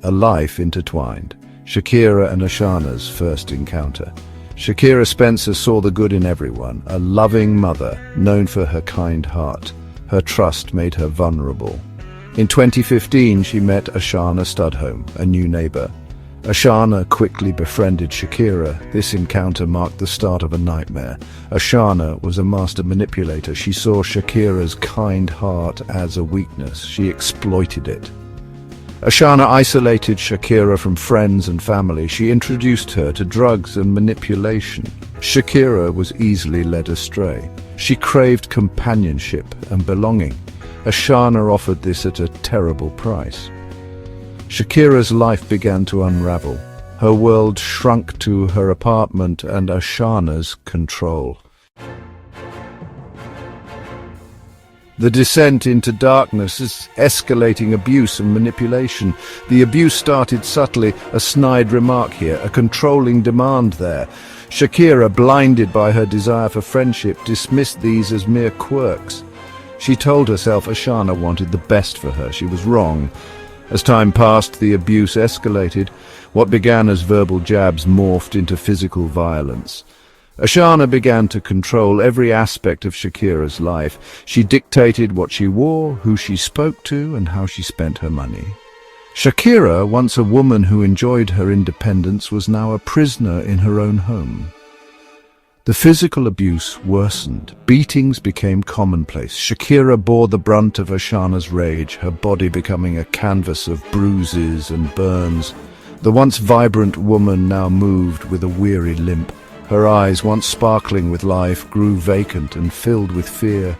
a life intertwined. Shakira and Ashana's first encounter. Shakira Spencer saw the good in everyone, a loving mother, known for her kind heart. Her trust made her vulnerable. In 2015, she met Ashana Studholme, a new neighbor. Ashana quickly befriended Shakira. This encounter marked the start of a nightmare. Ashana was a master manipulator. She saw Shakira's kind heart as a weakness. She exploited it. Ashana isolated Shakira from friends and family. She introduced her to drugs and manipulation. Shakira was easily led astray. She craved companionship and belonging. Ashana offered this at a terrible price. Shakira's life began to unravel. Her world shrunk to her apartment and Ashana's control. The descent into darkness is escalating abuse and manipulation. The abuse started subtly, a snide remark here, a controlling demand there. Shakira, blinded by her desire for friendship, dismissed these as mere quirks. She told herself Ashana wanted the best for her. She was wrong. As time passed, the abuse escalated. What began as verbal jabs morphed into physical violence. Ashana began to control every aspect of Shakira's life. She dictated what she wore, who she spoke to, and how she spent her money. Shakira, once a woman who enjoyed her independence, was now a prisoner in her own home. The physical abuse worsened. Beatings became commonplace. Shakira bore the brunt of Ashana's rage, her body becoming a canvas of bruises and burns. The once vibrant woman now moved with a weary limp. Her eyes, once sparkling with life, grew vacant and filled with fear.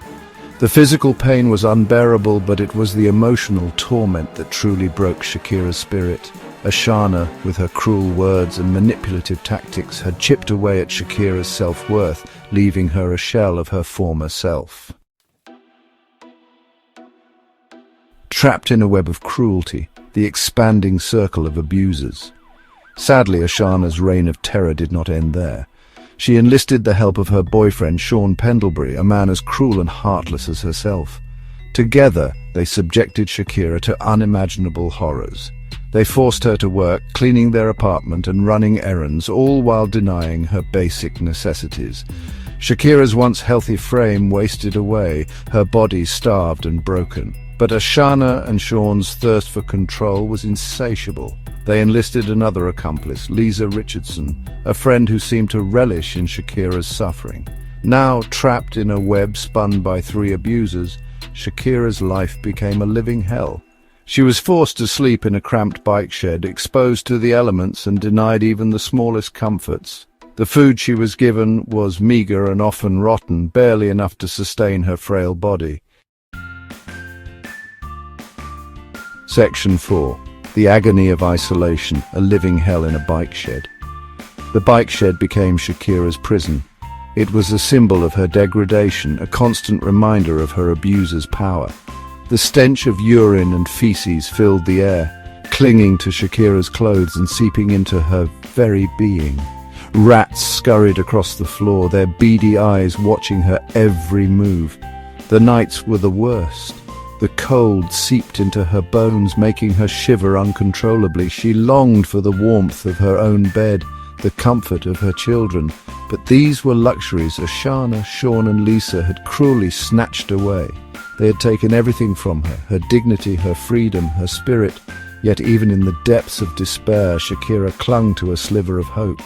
The physical pain was unbearable, but it was the emotional torment that truly broke Shakira's spirit. Ashana, with her cruel words and manipulative tactics, had chipped away at Shakira's self-worth, leaving her a shell of her former self. Trapped in a web of cruelty, the expanding circle of abusers. Sadly, Ashana's reign of terror did not end there. She enlisted the help of her boyfriend, Sean Pendlebury, a man as cruel and heartless as herself. Together, they subjected Shakira to unimaginable horrors. They forced her to work, cleaning their apartment and running errands, all while denying her basic necessities. Shakira's once healthy frame wasted away, her body starved and broken. But Ashana and Sean's thirst for control was insatiable. They enlisted another accomplice, Lisa Richardson, a friend who seemed to relish in Shakira's suffering. Now trapped in a web spun by 3 abusers, Shakira's life became a living hell. She was forced to sleep in a cramped bike shed, exposed to the elements and denied even the smallest comforts. The food she was given was meager and often rotten, barely enough to sustain her frail body. Section 4. The agony of isolation, a living hell in a bike shed. The bike shed became Shakira's prison. It was a symbol of her degradation, a constant reminder of her abuser's power. The stench of urine and feces filled the air, clinging to Shakira's clothes and seeping into her very being. Rats scurried across the floor, their beady eyes watching her every move. The nights were the worst. The cold seeped into her bones, making her shiver uncontrollably. She longed for the warmth of her own bed, the comfort of her children. But these were luxuries Ashana, Sean and Lisa had cruelly snatched away. They had taken everything from her, her dignity, her freedom, her spirit. Yet even in the depths of despair, Shakira clung to a sliver of hope.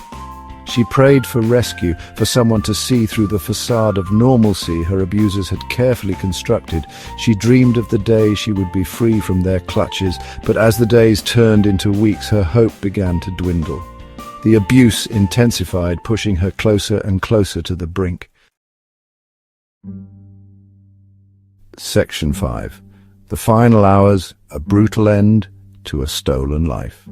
She prayed for rescue, for someone to see through the facade of normalcy her abusers had carefully constructed. She dreamed of the day she would be free from their clutches, but as the days turned into weeks, her hope began to dwindle. The abuse intensified, pushing her closer and closer to the brink. Section 5. The final hours, a brutal end to a stolen life.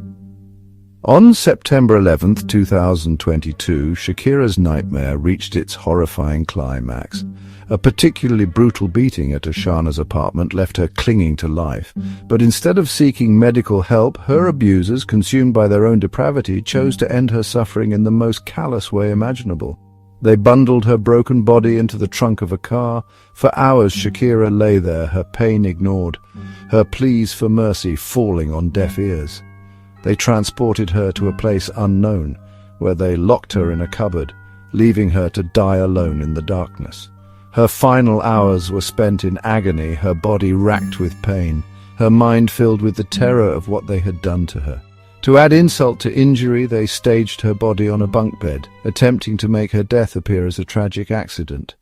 On September 11, 2022, Shakira's nightmare reached its horrifying climax. A particularly brutal beating at Ashana's apartment left her clinging to life. But instead of seeking medical help, her abusers, consumed by their own depravity, chose to end her suffering in the most callous way imaginable. They bundled her broken body into the trunk of a car. For hours, Shakira lay there, her pain ignored, her pleas for mercy falling on deaf ears. They transported her to a place unknown, where they locked her in a cupboard, leaving her to die alone in the darkness. Her final hours were spent in agony, her body racked with pain, her mind filled with the terror of what they had done to her. To add insult to injury, they staged her body on a bunk bed, attempting to make her death appear as a tragic accident.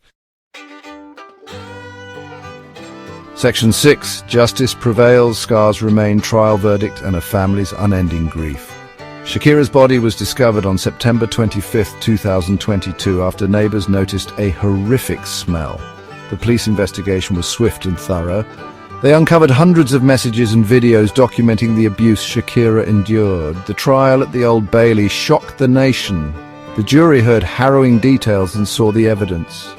Section 6. Justice prevails, scars remain, trial verdict and a family's unending grief. Shakira's body was discovered on September 25, 2022 after neighbors noticed a horrific smell. The police investigation was swift and thorough. They uncovered hundreds of messages and videos documenting the abuse Shakira endured. The trial at the Old Bailey shocked the nation. The jury heard harrowing details and saw the evidence.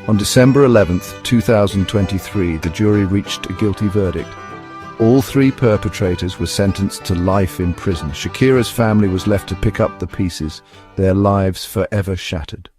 On December 11, 2023, the jury reached a guilty verdict. All three perpetrators were sentenced to life in prison. Shakira's family was left to pick up the pieces, their lives forever shattered.